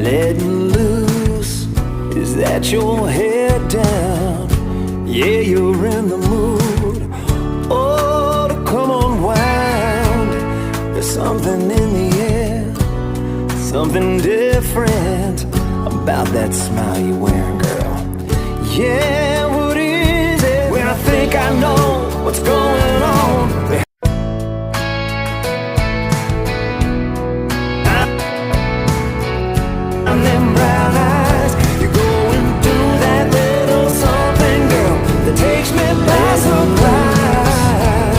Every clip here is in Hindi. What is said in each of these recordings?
letting loose. Is that your head down? Yeah, you're in the mood. Oh, to come unwound. There's something in the air, something different about that smile you're wearing, girl. Yeah, what is it? When I think I know what's going on. And them brown eyes, you're going through that little something, girl, that takes me by surprise.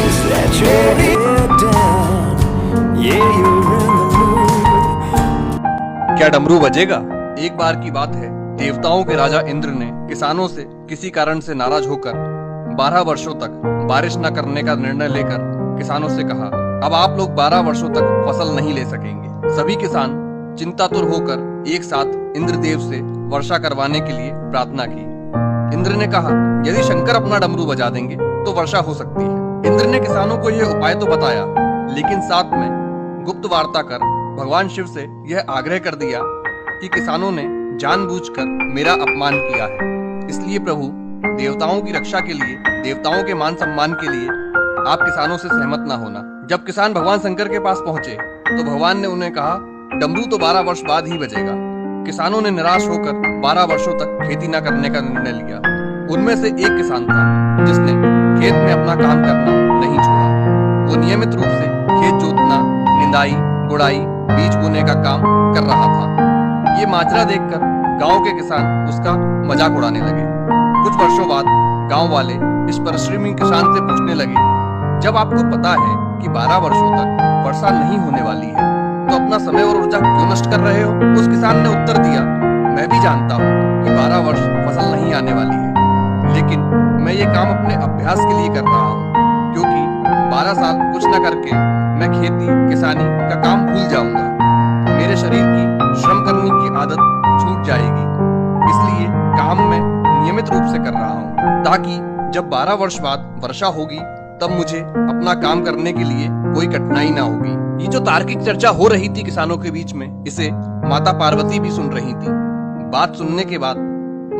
Is that your head down? Yeah, you're in the mood. क्या डमरू बजेगा? एक बार की बात है, देवताओं के राजा इंद्र ने किसानों से किसी कारण से नाराज होकर 12 वर्षों तक बारिश न करने का निर्णय लेकर किसानों से कहा, अब आप लोग 12 वर्षों तक फसल नहीं ले सकेंगे। सभी किसान चिंतातुर होकर एक साथ इंद्रदेव से वर्षा करवाने के लिए प्रार्थना की। इंद्र ने कहा, यदि शंकर अपना डमरू बजा देंगे तो वर्षा हो सकती है। इंद्र ने किसानों को यह उपाय तो बताया, लेकिन साथ में गुप्त वार्ता कर भगवान शिव से यह आग्रह कर दिया कि किसानों ने जानबूझकर मेरा अपमान किया है, इसलिए प्रभु देवताओं की रक्षा के लिए, देवताओं के मान सम्मान के लिए आप किसानों से सहमत ना होना। जब किसान भगवान शंकर के पास पहुंचे तो भगवान ने उन्हें कहा, डमरू तो 12 वर्ष बाद ही बजेगा। किसानों ने निराश होकर 12 वर्षों तक खेती न करने का निर्णय लिया। उनमें से एक किसान था जिसने खेत में अपना काम करना नहीं छोड़ा। वो नियमित रूप से खेत जोतना, निंदाई, गुड़ाई, बीज बोने का काम कर रहा था। ये माजरा देखकर गांव के किसान उसका मजाक उड़ाने लगे। कुछ वर्षों बाद गांव वाले इस परिश्रमी किसान से पूछने लगे, जब आपको पता है कि 12 वर्षों तक वर्षा नहीं होने वाली है, तो अपना समय और ऊर्जा क्यों नष्ट कर रहे हो? उस किसान ने उत्तर दिया, मैं भी जानता हूँ कि 12 वर्ष फसल नहीं आने वाली है, लेकिन मैं ये काम अपने अभ्यास के लिए कर रहा हूँ, क्योंकि 12 साल कुछ न करके मैं खेती किसानी का काम भूल जाऊंगा। मेरे शरीर की श्रम करने की आदत छूट जाएगी, इसलिए काम मैं नियमित रूप से कर रहा हूँ, ताकि जब 12 वर्ष बाद वर्षा होगी तब मुझे अपना काम करने के लिए कोई कठिनाई ना होगी। ये जो तार्किक चर्चा हो रही थी किसानों के बीच में, इसे माता पार्वती भी सुन रही थी। बात सुनने के बाद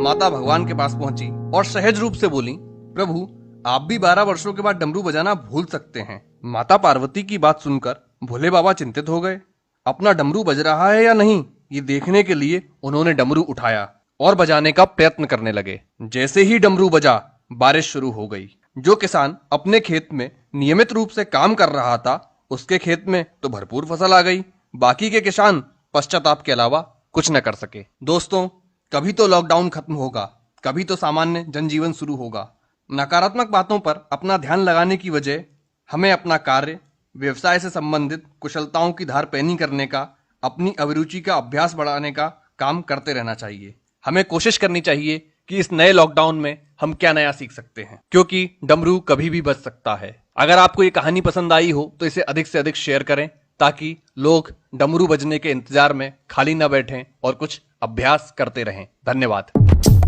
माता भगवान के पास पहुंची और सहज रूप से बोली, प्रभु आप भी 12 वर्षों के बाद डमरू बजाना भूल सकते हैं। माता पार्वती की बात सुनकर भोले बाबा चिंतित हो गए। अपना डमरू बज रहा है या नहीं, ये देखने के लिए उन्होंने डमरू उठाया और बजाने का प्रयत्न करने लगे। जैसे ही डमरू बजा, बारिश शुरू हो गई। जो किसान अपने खेत में नियमित रूप से काम कर रहा था, उसके खेत में तो भरपूर फसल आ गई। बाकी के किसान पश्चाताप के अलावा कुछ न कर सके। दोस्तों, कभी तो लॉकडाउन खत्म होगा, कभी तो सामान्य जनजीवन शुरू होगा। नकारात्मक बातों पर अपना ध्यान लगाने की वजह हमें अपना कार्य, व्यवसाय से संबंधित कुशलताओं की धार पैनी करने का, अपनी अभिरुचि का अभ्यास बढ़ाने का काम करते रहना चाहिए। हमें कोशिश करनी चाहिए कि इस नए लॉकडाउन में हम क्या नया सीख सकते हैं, क्योंकि डमरू कभी भी बज सकता है। अगर आपको ये कहानी पसंद आई हो तो इसे अधिक से अधिक शेयर करें, ताकि लोग डमरू बजने के इंतजार में खाली न बैठें और कुछ अभ्यास करते रहें। धन्यवाद।